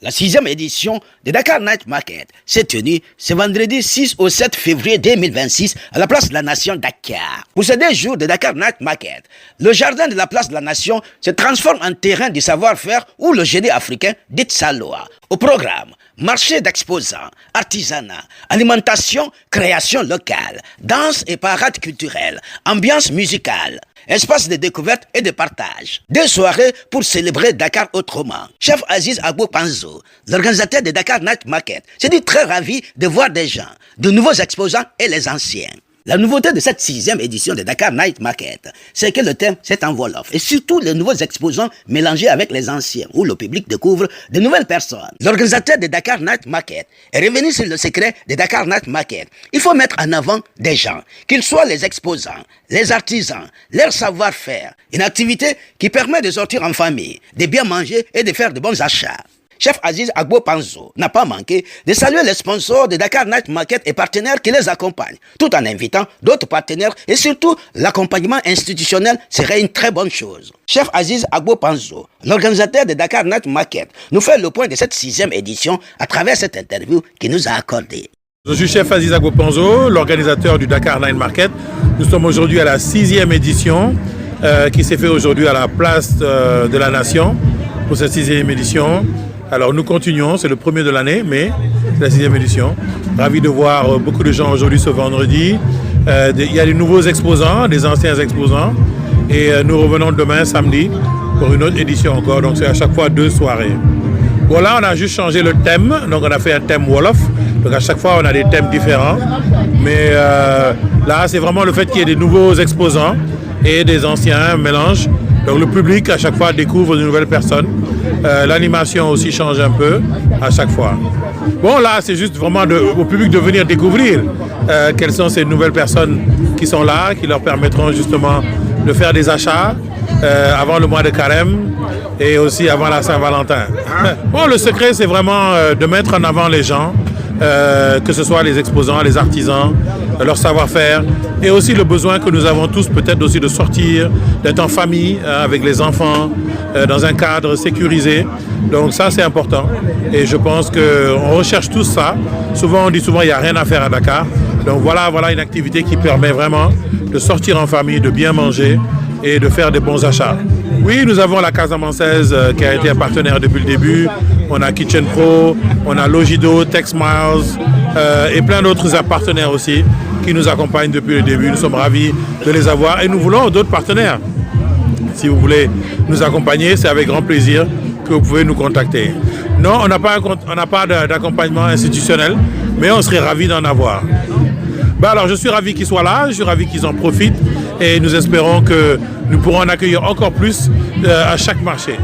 La 6e édition de Dakar Night Market s'est tenue ce vendredi 6 au 7 février 2026 à la place de la Nation Dakar. Pour ces 2 jours de Dakar Night Market, le jardin de la place de la Nation se transforme en terrain du savoir-faire ou le génie africain dit Saloa. Au programme, marché d'exposants, artisanat, alimentation, création locale, danse et parade culturelle, ambiance musicale, espace de découverte et de partage. 2 soirées pour célébrer Dakar autrement. Chef Aziz Agbo Panzo, l'organisateur de Dakar Night Market, s'est dit très ravi de voir des gens, de nouveaux exposants et les anciens. La nouveauté de cette 6e édition de Dakar Night Market, c'est que le thème c'est en Wolof et surtout les nouveaux exposants mélangés avec les anciens où le public découvre de nouvelles personnes. L'organisateur de Dakar Night Market est revenu sur le secret de Dakar Night Market. Il faut mettre en avant des gens, qu'ils soient les exposants, les artisans, leur savoir-faire. Une activité qui permet de sortir en famille, de bien manger et de faire de bons achats. Chef Aziz Agbo Panzo n'a pas manqué de saluer les sponsors de Dakar Night Market et partenaires qui les accompagnent, tout en invitant d'autres partenaires et surtout l'accompagnement institutionnel serait une très bonne chose. Chef Aziz Agbo Panzo, l'organisateur de Dakar Night Market, nous fait le point de cette 6e édition à travers cette interview qu'il nous a accordée. Je suis chef Aziz Agbo Panzo, l'organisateur du Dakar Night Market. Nous sommes aujourd'hui à la 6e édition qui s'est fait aujourd'hui à la place de la Nation pour cette 6e édition. Alors nous continuons, c'est le premier de l'année, mais c'est la 6e édition. Ravi de voir beaucoup de gens aujourd'hui ce vendredi. Il y a des nouveaux exposants, des anciens exposants. Et nous revenons demain, samedi, pour une autre édition encore. Donc c'est à chaque fois 2 soirées. Voilà, on a juste changé le thème. Donc on a fait un thème Wolof. Donc à chaque fois, on a des thèmes différents. Mais là, c'est vraiment le fait qu'il y ait des nouveaux exposants et des anciens, un mélange. Donc le public à chaque fois découvre de nouvelles personnes. L'animation aussi change un peu à chaque fois. Bon là c'est juste vraiment au public de venir découvrir quelles sont ces nouvelles personnes qui sont là, qui leur permettront justement de faire des achats avant le mois de Carême et aussi avant la Saint-Valentin. Bon, le secret c'est vraiment de mettre en avant les gens, que ce soit les exposants, les artisans, leur savoir-faire et aussi le besoin que nous avons tous peut-être aussi de sortir, d'être en famille avec les enfants, dans un cadre sécurisé. Donc ça c'est important et je pense qu'on recherche tous ça. Souvent on dit souvent il n'y a rien à faire à Dakar. Donc voilà une activité qui permet vraiment de sortir en famille, de bien manger et de faire des bons achats. Oui, nous avons la Casamançaise qui a été un partenaire depuis le début. On a Kitchen Pro, on a Logido, Tex Miles et plein d'autres partenaires aussi qui nous accompagnent depuis le début. Nous sommes ravis de les avoir et nous voulons d'autres partenaires. Si vous voulez nous accompagner, c'est avec grand plaisir que vous pouvez nous contacter. Non, on n'a pas d'accompagnement institutionnel, mais on serait ravis d'en avoir. Alors je suis ravi qu'ils soient là, je suis ravi qu'ils en profitent et nous espérons que nous pourrons en accueillir encore plus à chaque marché.